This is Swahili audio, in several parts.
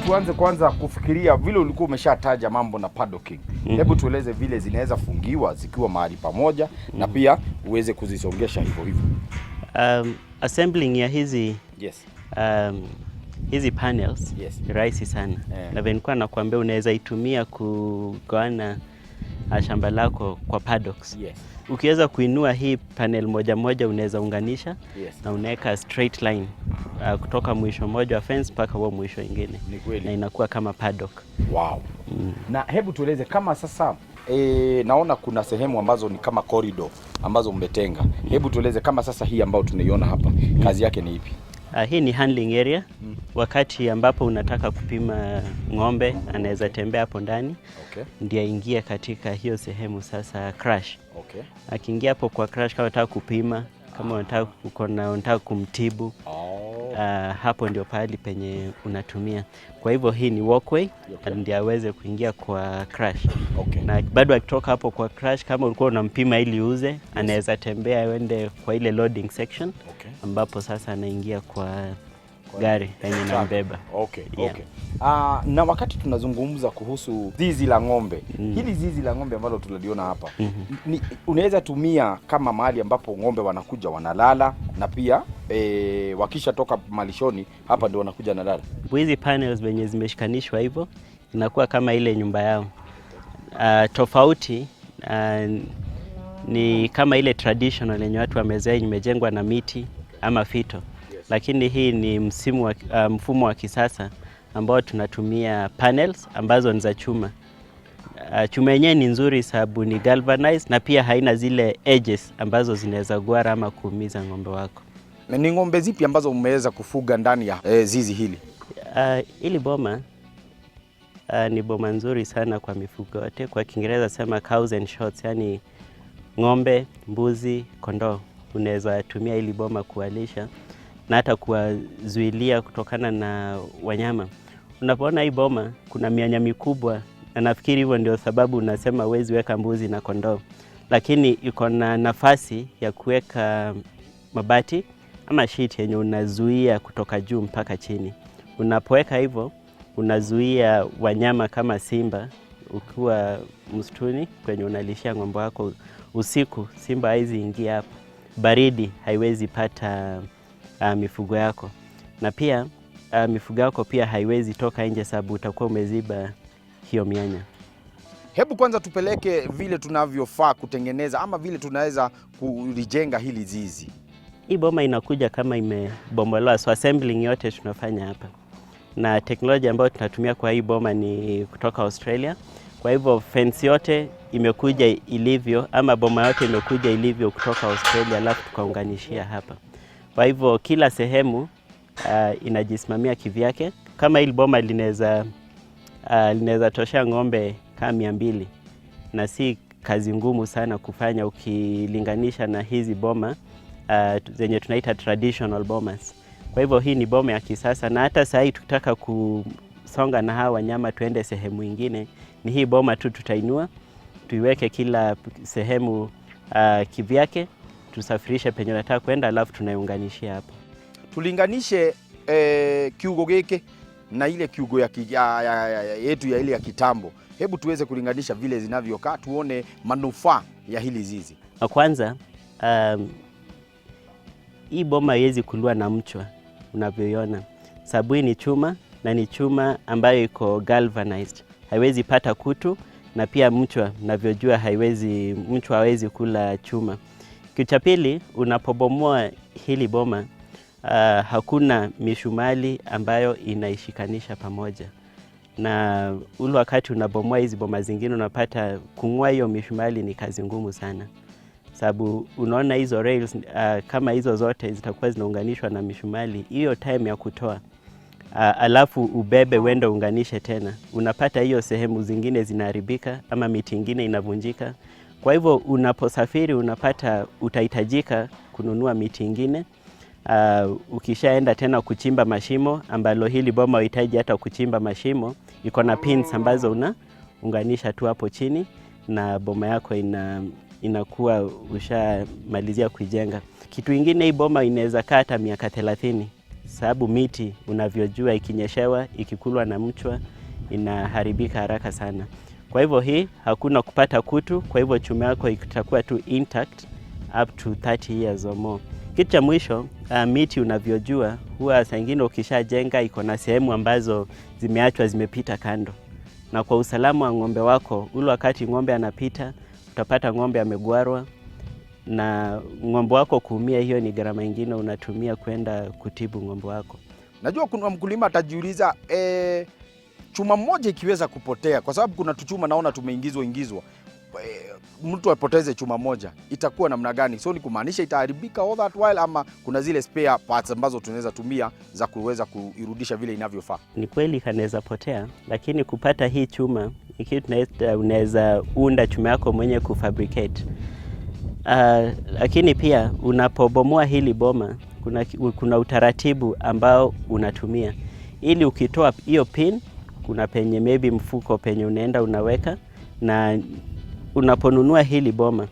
tuanze kwanza kufikiria vile ulikuwa umeshataja mambo na paddocking. Hebu tueleze vile zinaweza fungiwa zikiwa mahali pamoja na pia uweze kuzisongesha hivyo hivyo. Assembling ya hizi hizi panels rahisi sana. Na venikuwa nakwambia unaweza itumia kugawana shamba lako kwa paddocks. Ukiweza kuinua hii panel moja moja unaweza unganisha na unaweka straight line kutoka mwisho moja wa fence mpaka huo mwisho ingine, na inakuwa kama paddock. Wow. Na hebu tueleze kama sasa naona kuna sehemu ambazo ni kama corridor ambazo mmetenga. Hebu tueleze kama sasa hii ambayo tunaiona hapa kazi yake ni ipi? Hii ni handling area. Wakati ambapo unataka kupima ng'ombe anaweza tembea hapo ndani, ndio aingie katika hiyo sehemu sasa crash. Akiingia hapo kwa crash, kama unataka kupima, kama unataka kumtibu, hapo ndio pahali penye unatumia. Kwa hivyo hii ni walkway, ndio aweze kuingia kwa crash. Na bado akitoka hapo kwa crash, kama ulikuwa unampima ili uze, anaweza tembea aende kwa ile loading section, ambapo sasa anaingia kwa gari yenye inambeba. Na wakati tunazungumza kuhusu zizi la ng'ombe, hili zizi la ng'ombe ambalo tunaliona hapa, unaweza tumia kama mahali ambapo ng'ombe wanakuja wanalala, na pia wakisha toka malishoni hapa ndio wanakuja na lala. Hizi panels zenye zimeshikanishwa hivyo inakuwa kama ile nyumba yao. Tofauti ni kama ile traditional yenye watu wamezoea, imejengwa na miti ama fito. Lakini hii ni mfumo wa kisasa ambao tunatumia panels ambazo ni za chuma. Chuma yenyewe ni nzuri sababu ni galvanized na pia haina zile edges ambazo zinaweza gwara ama kuumiza ng'ombe wako. Ni ng'ombe zipi ambazo umeweza kufuga ndani ya zizi hili? Hili boma ni boma nzuri sana kwa mifugo yote. Kwa Kiingereza sema cows and shots, yani ng'ombe, mbuzi, kondoo. Unaweza tumia hili boma kuwalisha na hata kuwazuilia kutokana na wanyama. Unapoona hii boma kuna mianya mikubwa, na nafikiri hivyo ndio sababu unasema huwezi weka mbuzi na kondoo. Lakini iko na nafasi ya kuweka mabati ama sheet yenye unazuia kutoka juu mpaka chini. Unapoweka hivyo unazuia wanyama kama simba. Ukiwa msituni kwenye unalishia ng'ombe wako usiku, simba haizi ingia hapo. Baridi haiwezi pata mifugo yako, na pia mifugo yako pia haiwezi toka nje sababu utakuwa umeziba hiyo mianya. Hebu kwanza tupeleke vile tunavyofaa kutengeneza ama vile tunaweza kulijenga hili zizi. Hii boma inakuja kama imebombolewa, so assembling yote tunafanya hapa. Na teknolojia ambayo tunatumia kwa hii boma ni kutoka Australia. Kwa hivyo fence yote imekuja ilivyo, ama boma yote imekuja ilivyo kutoka Australia, alafu tukaunganishia hapa. Kwa hivyo kila sehemu inajisimamia kivyake. Kama hili boma linaweza toshea ng'ombe kama 200, na si kazi ngumu sana kufanya ukilinganisha na hizi boma zenye tunaita traditional bomas. Kwa hivyo hii ni boma ya kisasa, na hata sasa hivi tukitaka kusonga na hawa wanyama tuende sehemu nyingine, ni hii boma tu tutainua, tuiweke kila sehemu kivyake, tusafirishe penye nataka kwenda, alafu tunaiunganishia hapo. Tulinganishe kiugo geke na ile kiugo yetu ya ile ya kitambo. Hebu tuweze kulinganisha vile zinavyokaa, tuone manufaa ya hili zizi. Kwanza hii boma haiwezi kuliwa na mchwa unavyoiona, sababu hii ni chuma, na ni chuma ambayo iko galvanized. Haiwezi pata kutu, na pia mchwa unavyojua mchwa hawezi kula chuma. Kitu cha pili, unapobomoa hili boma hakuna mishumali ambayo inaishikanisha pamoja. Na ule wakati unabomoa hizi boma zingine unapata kung'oa hiyo mishumali ni kazi ngumu sana. Sababu unaona hizo rails kama hizo zote zitakuwa zinaunganishwa na mishumali, hiyo time ya kutoa alafu ubebe uende unganishe tena, unapata hiyo sehemu zingine zinaharibika ama miti ingine inavunjika. Kwa hivyo unaposafiri unapata utahitajika kununua miti ingine. Ukishaenda tena kuchimba mashimo, ambalo hili boma uhitaji hata kuchimba mashimo, iko na pins ambazo unaunganisha tu hapo chini na boma yako inakuwa ushamalizia kuijenga. Kitu ingine, hii boma inaweza kaa hata miaka 30 sababu miti unavyojua ikinyeshewa, ikikulwa na mchwa inaharibika haraka sana. Kwa hivyo hii hakuna kupata kutu, kwa hivyo chuma yako itakuwa tu intact up to 30 years or more. Kitu cha mwisho, miti unavyojua huwa saa nyingine ukishajenga iko na sehemu ambazo zimeachwa zimepita kando. Na kwa usalama wa ng'ombe wako, ule wakati ng'ombe anapita, utapata ng'ombe amegwarwa na ng'ombe wako kuumia, hiyo ni gharama nyingine unatumia kwenda kutibu ng'ombe wako. Najua kuna mkulima atajiuliza chuma mmoja ikiweza kupotea, kwa sababu kuna tuchuma naona tumeingizwa mtu apoteze chuma moja, itakuwa namna gani? So ni kumaanisha itaharibika all that while, ama kuna zile spare parts ambazo tunaweza tumia za kuweza kuirudisha vile inavyofaa? Ni kweli kanaweza potea, lakini kupata hii chuma ni kitu unaweza unda chuma yako mwenye kufabricate. Lakini pia unapobomoa hili boma kuna utaratibu ambao unatumia ili ukitoa hiyo pin, kuna penye maybe mfuko penye unaenda unaweka, na unaponunua hili boma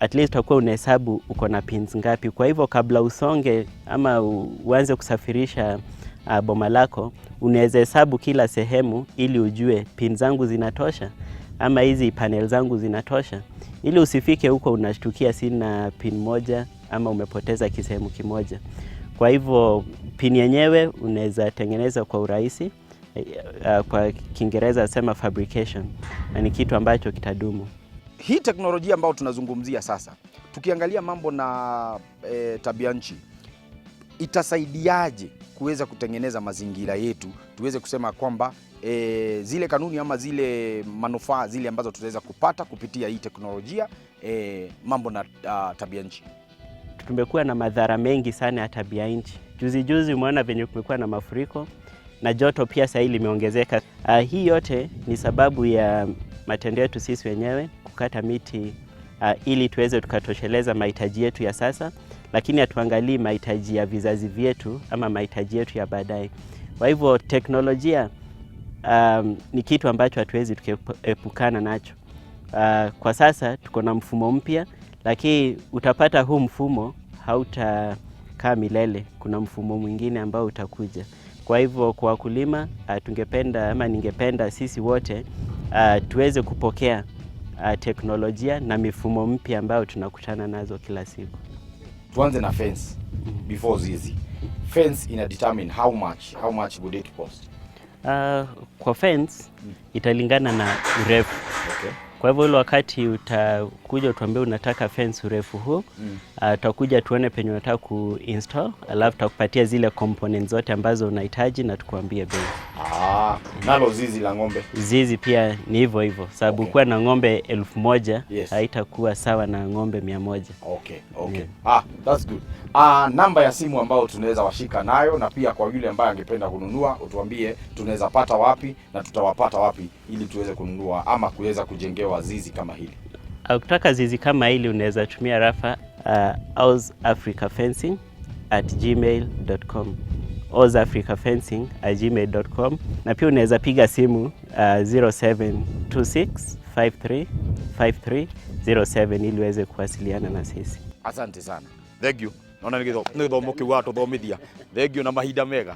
at least utakuwa unahesabu uko na pins ngapi. Kwa hivyo kabla usonge ama uanze kusafirisha boma lako, unaweza hesabu kila sehemu ili ujue pin zangu zinatosha ama hizi panel zangu zinatosha, ili usifike huko unashtukia sina pin moja ama umepoteza kisehemu kimoja. Kwa hivyo pin yenyewe unaweza tengeneza kwa urahisi, kwa Kiingereza sema fabrication, na ni kitu ambacho kitadumu. Hii teknolojia ambayo tunazungumzia sasa, tukiangalia mambo na tabia nchi, itasaidiaje kuweza kutengeneza mazingira yetu tuweze kusema kwamba zile kanuni ama zile manufaa zile ambazo tutaweza kupata kupitia hii teknolojia, mambo na tabia nchi? Tumekuwa na madhara mengi sana ya tabia nchi. Juzi umeona venye kumekuwa na mafuriko na joto pia sasa limeongezeka. Hii yote ni sababu ya matendo yetu sisi wenyewe kukata miti ili tuweze tukatosheleza mahitaji yetu ya sasa, lakini hatuangalii mahitaji ya vizazi vyetu ama mahitaji yetu ya baadaye. Kwa hivyo teknolojia ni kitu ambacho hatuwezi tukaepukana nacho. Kwa sasa tuko na mfumo mpya, lakini utapata huu mfumo hautakaa milele. Kuna mfumo mwingine ambao utakuja. Kwa hivyo kwa wakulima tungependa ama ningependa sisi wote tuweze kupokea teknolojia na mifumo mpya ambayo tunakutana nazo kila siku. Tuanze na fence before zizi. Fence ina determine how much would it cost? Kwa fence italingana na urefu. Okay. Kwa hivyo ile wakati utakuja utuambie unataka fence urefu huu, tutakuja tuone penye unataka kuinstall, alafu tutakupatia zile components zote ambazo unahitaji na tukuambie bei. Nalo zizi la ng'ombe? Zizi pia ni hivyo sababu okay, kuwa na ng'ombe 1000 yes, haitakuwa sawa na ng'ombe 100. Okay. Yeah. That's good. Namba ya simu ambayo tunaweza washika nayo, na pia kwa yule ambaye angependa kununua utuambie tunaweza pata wapi na tutawapata wapi ili tuweze kununua ama kuweza kujengewa zizi kama hili. Ukitaka zizi kama hili unaweza tumia rafa ozafricafencing@gmail.com ozafricafencing@gmail.com, na pia unaweza piga simu 0726535307 ili uweze kuwasiliana na sisi. Asante sana. Thank you. Naona nigithomo kiu gatuthomithia. Thank you na mahinda mega.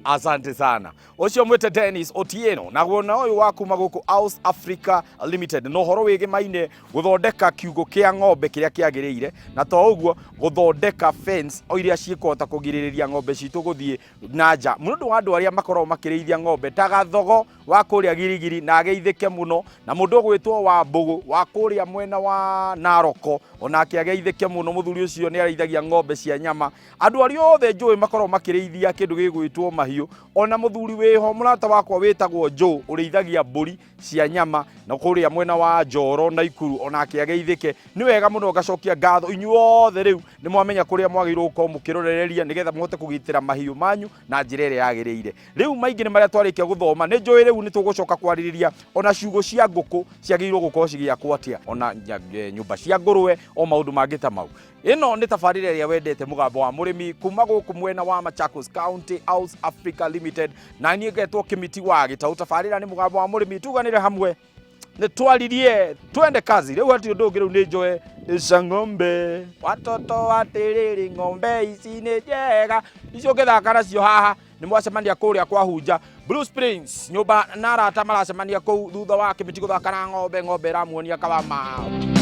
Asante sana. Ucio mwete Dennis Otieno na wona uyu waku maguku Aus Africa Limited no horo wigi maine guthondeka kiugo kia ng'ombe kiria kiagiriire, na to uguo guthondeka fence o iria ciikota kugiririria ng'ombe citu guthie nanja. Mundu wa andu aria makorwo makirithia ng'ombe tagathogo wa kuria girigiri na ageithike muno, na mundu gwitwo wa mbugu wa kuria mwena wa Naroko onake ageithike muno. Muthuri ucio ni areithagia ng'ombe cia nyama. Andu aria othe njui makorwo makirithia kindu gigwitwo mahiu, ona muthuri wiho murata wakwa witagwo Jo ureithagia mburi cia nyama na kuria mwena wa Njoro na Ikuru onake ageithike. Ni wega muno gacokia ngatho inyuothe riu ni mwamenya kuria mwagirwo ko mukirorereria nigetha muhote kugitira mahiu manyu na njira ire yagiriire. Riu maingi ni maria twarikia guthoma ni njui riu ni tugucoka kwaririria ona ciugo cia nguku ciagirwo gukorwo cigiakwo atia, ona nyumba cia ngurwe o maundu mangita mau. Ino ni tabarira iria wendete mugambo wa murimi kuma guku mwena wa Machakos County Aus Africa Limited, na nie ngetwo Kimiti wa Gitau. Tabarira ni mugambo wa murimi, tuganire hamwe nĩ twaririe twende kazi rĩu hatirĩ ũndũ ũngĩ rĩu nĩ njoe ica ng'ombe watoto atĩrĩrĩ ng'ombe ici nĩ njega icio ũngĩthaka nacio haha nĩ mwacemania kũrĩa kwa Hunja Blue Springs nyũmba na arata maracemania kũu thutha wa Kĩmĩtĩ gũthaka na ng'ombe ĩramuonia kawama.